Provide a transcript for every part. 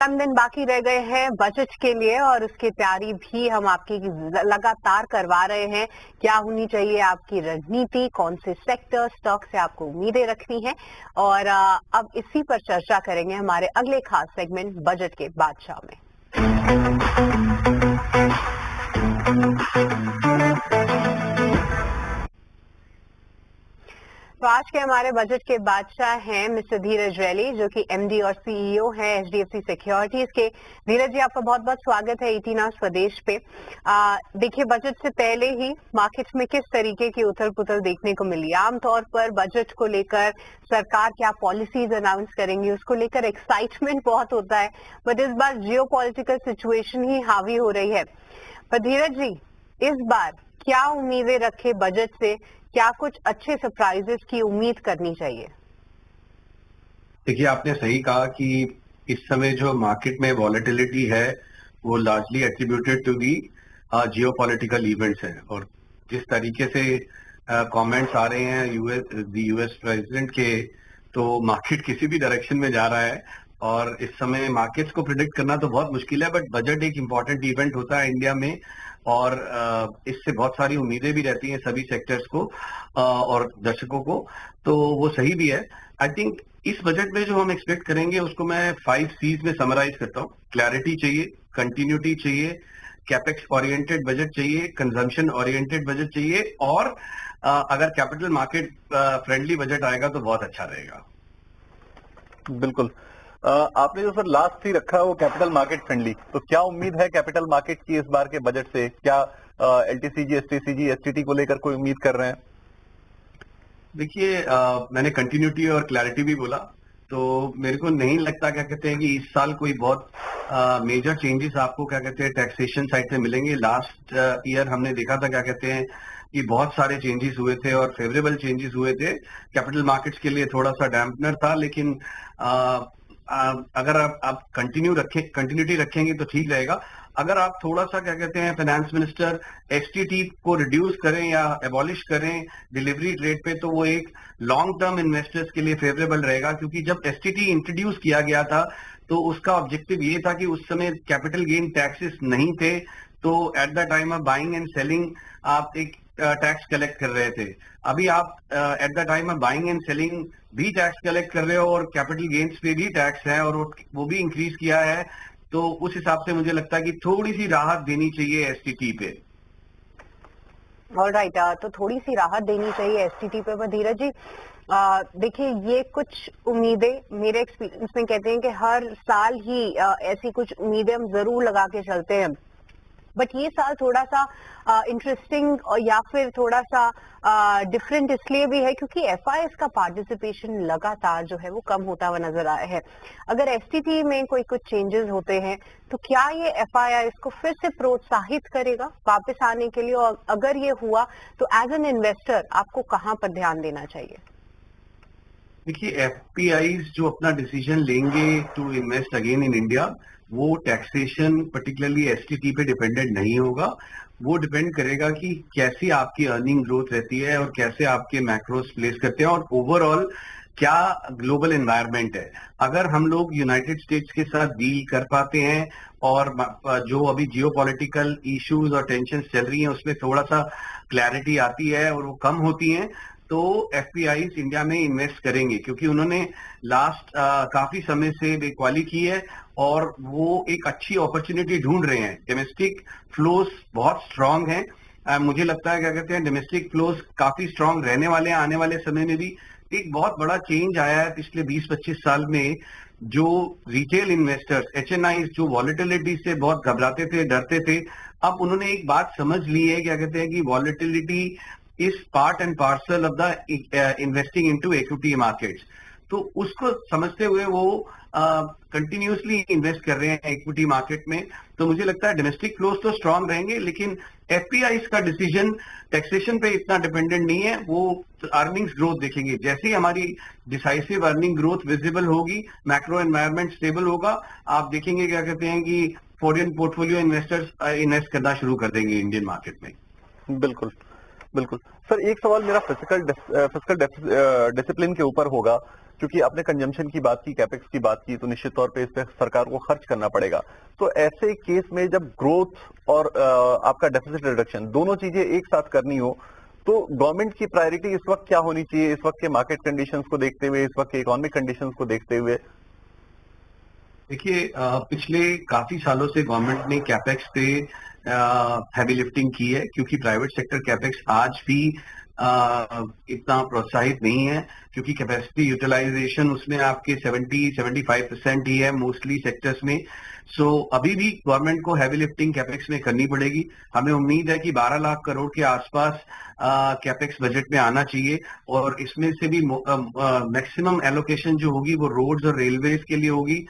चंद दिन बाकी रह गए हैं बजट के लिए और उसकी तैयारी भी हम आपकी लगातार करवा रहे हैं। क्या होनी चाहिए आपकी रणनीति, कौन से सेक्टर स्टॉक से आपको उम्मीदें रखनी है, और अब इसी पर चर्चा करेंगे हमारे अगले खास सेगमेंट बजट के बादशाह में। तो आज के हमारे बजट के बादशाह हैं मिस्टर धीरज रैली, जो कि एमडी और सीईओ हैं एचडीएफसी सिक्योरिटीज के। धीरज जी, आपका बहुत बहुत स्वागत है 18 आवर्स स्वदेश पे। देखिए, बजट से पहले ही मार्केट में किस तरीके की उथल पुथल देखने को मिली। आमतौर पर बजट को लेकर सरकार क्या पॉलिसीज अनाउंस करेंगी उसको लेकर एक्साइटमेंट बहुत होता है, बट इस बार जियो पॉलिटिकल सिचुएशन ही हावी हो रही है। पर धीरज जी, इस बार क्या उम्मीदें रखे बजट से, क्या कुछ अच्छे सरप्राइजेस की उम्मीद करनी चाहिए? देखिए, आपने सही कहा कि इस समय जो मार्केट में वॉलेटिलिटी है वो largely attributed to the geopolitical events है, और जिस तरीके से कमेंट्स आ रहे हैं यूएस प्रेसिडेंट के, तो मार्केट किसी भी डायरेक्शन में जा रहा है। और इस समय मार्केट्स को प्रिडिक्ट करना तो बहुत मुश्किल है, बट बजट एक इम्पॉर्टेंट इवेंट होता है इंडिया में, और इससे बहुत सारी उम्मीदें भी रहती हैं सभी सेक्टर्स को और दर्शकों को, तो वो सही भी है। आई थिंक इस बजट में जो हम एक्सपेक्ट करेंगे उसको मैं 5 C's में समराइज करता हूँ। क्लैरिटी चाहिए, कंटिन्यूटी चाहिए, कैपेक्स ओरिएंटेड बजट चाहिए, कंजम्पशन ओरिएंटेड बजट चाहिए, और अगर कैपिटल मार्केट फ्रेंडली बजट आएगा तो बहुत अच्छा रहेगा। बिल्कुल। आपने जो सर लास्ट ही रखा है वो कैपिटल मार्केट फ्रेंडली, तो क्या उम्मीद है कैपिटल मार्केट की इस बार के बजट से? क्या एलटीसीजी, एसटीसीजी, एसटीटी को लेकर कोई उम्मीद कर रहे हैं? देखिए, मैंने कंटिन्यूटी और क्लैरिटी भी बोला, तो मेरे को नहीं लगता क्या कहते हैं कि इस साल कोई बहुत मेजर चेंजेस आपको क्या कहते हैं टैक्सेशन साइड से मिलेंगे। लास्ट ईयर हमने देखा था क्या कहते हैं कि बहुत सारे चेंजेस हुए थे और फेवरेबल चेंजेस हुए थे। कैपिटल मार्केट्स के लिए थोड़ा सा डैम्पनर था, लेकिन अगर आप कंटिन्यूटी रखेंगे तो ठीक रहेगा। अगर आप थोड़ा सा क्या कहते हैं फाइनेंस मिनिस्टर एसटीटी को रिड्यूस करें या एबॉलिश करें डिलीवरी रेट पे, तो वो एक लॉन्ग टर्म इन्वेस्टर्स के लिए फेवरेबल रहेगा, क्योंकि जब एसटीटी इंट्रोड्यूस किया गया था तो उसका ऑब्जेक्टिव ये था कि उस समय कैपिटल गेन टैक्सेस नहीं थे, तो at the time of buying and selling आप एक टैक्स कलेक्ट कर रहे थे। अभी आप at the time of buying and selling भी टैक्स कलेक्ट कर रहे हो और कैपिटल गेन्स पे भी टैक्स है, और वो भी इंक्रीज किया है। तो उस हिसाब से मुझे लगता है कि थोड़ी सी राहत देनी चाहिए एसटीटी पे। ऑलराइट, तो थोड़ी सी राहत देनी चाहिए एसटीटी पे। पर धीरज जी, देखिए, ये कुछ उम्मीदें मेरे एक्सपीरियंस में कहते हैं कि हर साल ही ऐसी कुछ उम्मीदें हम जरूर लगा के चलते हैं, बट ये साल थोड़ा सा इंटरेस्टिंग या फिर थोड़ा सा डिफरेंट इसलिए भी है क्योंकि एफआईआईस का पार्टिसिपेशन लगातार जो है वो कम होता हुआ नजर आया है। अगर एसटीटी में कोई कुछ चेंजेस होते हैं तो क्या ये एफआईआईस को फिर से प्रोत्साहित करेगा वापस आने के लिए, और अगर ये हुआ तो एज एन इन्वेस्टर आपको कहाँ पर ध्यान देना चाहिए? देखिए, एफपीआईज जो अपना डिसीजन लेंगे to invest again in India, वो टैक्सेशन पर्टिकुलरली एसटीटी पे डिपेंडेंट नहीं होगा। वो डिपेंड करेगा कि कैसी आपकी अर्निंग ग्रोथ रहती है और कैसे आपके मैक्रोस प्लेस करते हैं, और ओवरऑल क्या ग्लोबल एनवायरनमेंट है। अगर हम लोग यूनाइटेड स्टेट्स के साथ डील कर पाते हैं और जो अभी जियोपॉलिटिकल इश्यूज और टेंशन चल रही हैं उसमें थोड़ा सा क्लैरिटी आती है और वो कम होती हैं, तो एफपीआईज इंडिया में इन्वेस्ट करेंगे, क्योंकि उन्होंने लास्ट काफी समय से बेकवाली की है और वो एक अच्छी अपॉर्चुनिटी ढूंढ रहे हैं। डोमेस्टिक फ्लोज बहुत स्ट्रांग हैं। मुझे लगता है क्या कहते हैं डोमेस्टिक फ्लोज काफी स्ट्रांग रहने वाले हैं। आने वाले समय में भी एक बहुत बड़ा चेंज आया है पिछले 20-25 साल में। जो रिटेल इन्वेस्टर्स एचएनआई जो वॉलेटिलिटी से बहुत घबराते थे, डरते थे, अब उन्होंने एक बात समझ ली है क्या कहते हैं कि volatility is part and parcel of the investing into equity markets. तो उसको समझते हुए वो कंटिन्यूसली इन्वेस्ट कर रहे हैं इक्विटी मार्केट में। तो मुझे लगता है डोमेस्टिक फ्लोज तो स्ट्रांग रहेंगे, लेकिन एफपीआईज का डिसीजन टैक्सेशन पे इतना डिपेंडेंट नहीं है। वो अर्निंग्स ग्रोथ देखेंगे। जैसे ही हमारी डिसाइसिव अर्निंग ग्रोथ विजिबल होगी, मैक्रो एनवायरनमेंट स्टेबल होगा, आप देखेंगे क्या कहते हैं कि फॉरेन पोर्टफोलियो इन्वेस्टर्स इन्वेस्ट करना शुरू कर देंगे इंडियन मार्केट में। बिल्कुल बिल्कुल। सर, एक सवाल मेरा फिजिकल डिसिप्लिन के ऊपर होगा क्योंकि आपने कंजम्पशन की बात की, कैपेक्स की बात की, तो निश्चित तौर पे इस पे सरकार को खर्च करना पड़ेगा। तो ऐसे केस में जब ग्रोथ और आपका डेफिसिट रिडक्शन दोनों चीजें एक साथ करनी हो, तो गवर्नमेंट की प्रायोरिटी इस वक्त क्या होनी चाहिए, इस वक्त के मार्केट कंडीशंस को देखते हुए, इस वक्त के इकोनॉमिक कंडीशंस को देखते हुए? देखिए, पिछले काफी सालों से गवर्नमेंट ने कैपेक्स पे हैवी लिफ्टिंग की है, क्योंकि प्राइवेट सेक्टर कैपेक्स आज भी इतना प्रोत्साहित नहीं है, क्योंकि कैपेसिटी यूटिलाइजेशन उसमें आपके 70-75% ही है मोस्टली सेक्टर्स में। सो अभी भी गवर्नमेंट को हैवी लिफ्टिंग कैपेक्स में करनी पड़ेगी। हमें उम्मीद है कि 12 लाख करोड़ के आसपास कैपेक्स बजट में आना चाहिए, और इसमें से भी मैक्सिमम एलोकेशन जो होगी वो रोड्स और रेलवेज के लिए होगी,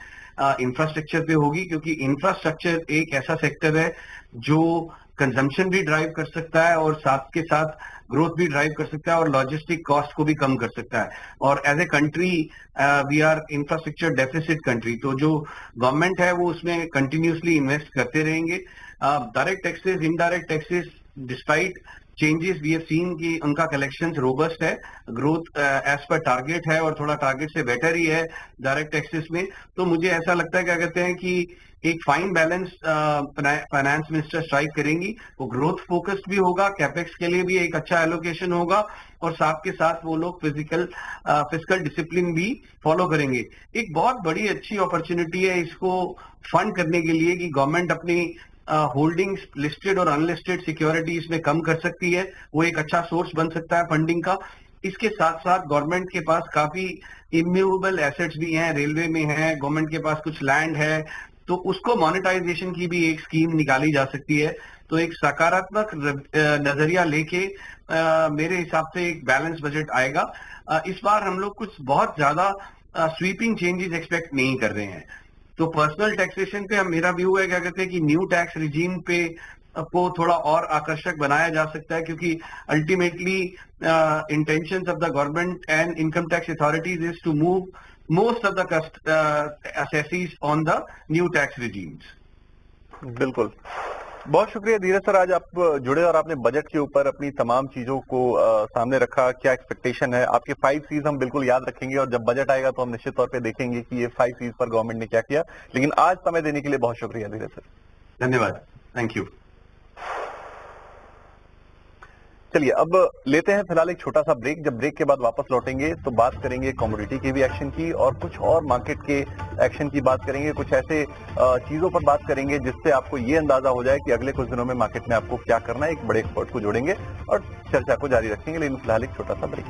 इंफ्रास्ट्रक्चर पे होगी, क्योंकि इंफ्रास्ट्रक्चर एक ऐसा सेक्टर है जो कंजम्पशन भी ड्राइव कर सकता है और साथ के साथ ग्रोथ भी ड्राइव कर सकता है और लॉजिस्टिक कॉस्ट को भी कम कर सकता है। और as a country we are infrastructure deficit country, तो जो गवर्नमेंट है वो उसमें कंटिन्यूसली इन्वेस्ट करते रहेंगे। Direct taxes, indirect taxes, despite changes we have seen कि उनका कलेक्शंस रोबस्ट है, ग्रोथ एज पर टारगेट है और थोड़ा टारगेट से बेटर ही है डायरेक्ट टैक्सेस में। तो मुझे ऐसा लगता है, क्या कहते हैं, कि एक fine balance finance minister strike करेंगी। वो ग्रोथ फोकस्ड भी होगा, कैपेक्स के लिए भी एक अच्छा एलोकेशन होगा, और साथ के साथ वो लोग फिजिकल डिसिप्लिन भी फॉलो करेंगे। एक बहुत बड़ी अच्छी अपॉर्चुनिटी है इसको फंड करने के लिए कि गवर्नमेंट अपनी होल्डिंग्स लिस्टेड और अनलिस्टेड सिक्योरिटीज में कम कर सकती है। वो एक अच्छा सोर्स बन सकता है फंडिंग का। इसके साथ साथ गवर्नमेंट के पास काफी इम्यूवेबल एसेट्स भी हैं, रेलवे में है, गवर्नमेंट के पास कुछ लैंड है, तो उसको मोनेटाइजेशन की भी एक स्कीम निकाली जा सकती है। तो एक सकारात्मक नजरिया लेके मेरे हिसाब से एक बैलेंस बजट आएगा। इस बार हम लोग कुछ बहुत ज्यादा स्वीपिंग चेंजेस एक्सपेक्ट नहीं कर रहे हैं। तो पर्सनल टैक्सेशन पे मेरा व्यू है, क्या कहते हैं, कि न्यू टैक्स रिजीम पे को थोड़ा और आकर्षक बनाया जा सकता है, क्योंकि ultimately intentions of the government and income tax authorities is to move most of the assessees on the new tax regimes. बिल्कुल, बहुत शुक्रिया धीरज सर, आज आप जुड़े और आपने बजट के ऊपर अपनी तमाम चीजों को सामने रखा। क्या एक्सपेक्टेशन है आपके 5 C's हम बिल्कुल याद रखेंगे, और जब बजट आएगा तो हम निश्चित तौर पे देखेंगे कि ये 5 C's पर गवर्नमेंट ने क्या किया। लेकिन आज समय देने के लिए बहुत शुक्रिया धीरज सर। धन्यवाद, थैंक यू। चलिए अब लेते हैं फिलहाल एक छोटा सा ब्रेक। जब ब्रेक के बाद वापस लौटेंगे तो बात करेंगे कमोडिटी के भी एक्शन की, और कुछ और मार्केट के एक्शन की बात करेंगे। कुछ ऐसे चीजों पर बात करेंगे जिससे आपको ये अंदाजा हो जाए कि अगले कुछ दिनों में मार्केट में आपको क्या करना है। एक बड़े एक्सपर्ट को जोड़ेंगे और चर्चा को जारी रखेंगे, लेकिन फिलहाल एक छोटा सा ब्रेक।